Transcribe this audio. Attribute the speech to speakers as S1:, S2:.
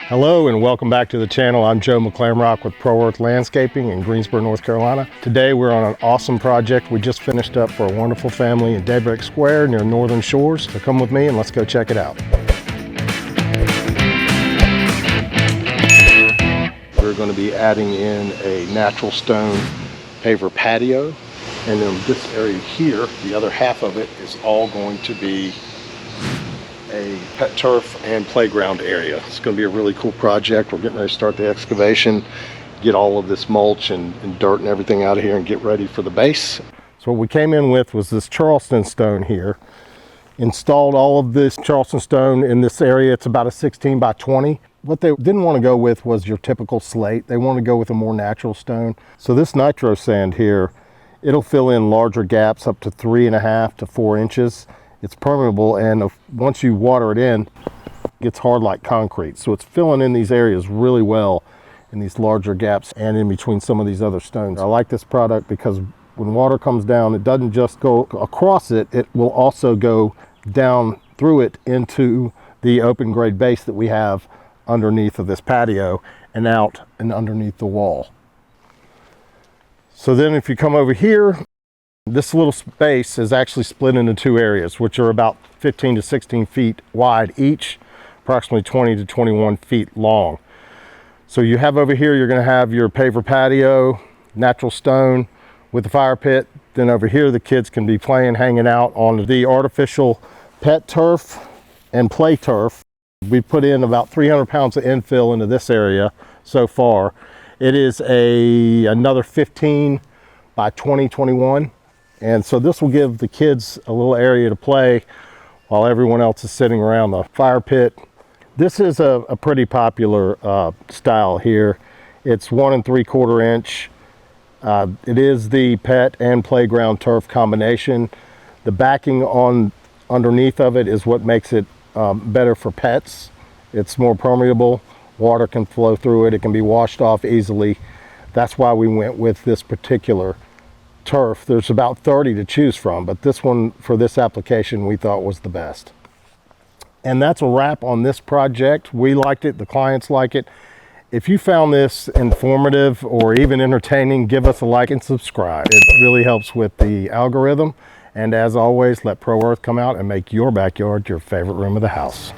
S1: Hello and welcome back to the channel. I'm Joe McClamrock with Pro Earth Landscaping in Greensboro, North Carolina. Today we're on an awesome project we just finished up for a wonderful family in Daybreak Square near Northern Shores. So come with me and let's go check it out. We're going to be adding in a natural stone paver patio, and then this area here, the other half of it, is all going to be a pet turf and playground area. It's going to be a really cool project. We're getting ready to start the excavation, get all of this mulch and dirt and everything out of here and get ready for the base. So what we came in with was this Charleston stone here. Installed all of this Charleston stone in this area. It's about a 16 by 20. What they didn't want to go with was your typical slate. They want to go with a more natural stone. So this nitro sand here, it'll fill in larger gaps up to 3.5 to 4 inches. It's permeable, and once you water it in, it gets hard like concrete. So it's filling in these areas really well in these larger gaps and in between some of these other stones. I like this product because when water comes down, it doesn't just go across it, it will also go down through it into the open grade base that we have underneath of this patio and out and underneath the wall. So then if you come over here, this little space is actually split into two areas, which are about 15 to 16 feet wide each, approximately 20 to 21 feet long. So you have over here, you're going to have your paver patio, natural stone with the fire pit. Then over here, the kids can be playing, hanging out on the artificial pet turf and play turf. We put in about 300 pounds of infill into this area so far. It is another 15 by 20, 21. And so this will give the kids a little area to play while everyone else is sitting around the fire pit. This is a pretty popular style here. It's 1 3/4 inch. It is the pet and playground turf combination. The backing on underneath of it is what makes it better for pets. It's more permeable. Water can flow through it. It can be washed off easily. That's why we went with this particular turf. There's about 30 to choose from, but this one for this application we thought was the best. And that's a wrap on this project. We liked it, the clients like it. If you found this informative or even entertaining, give us a like and subscribe. It really helps with the algorithm. And as always, let Pro Earth come out and make your backyard your favorite room of the house.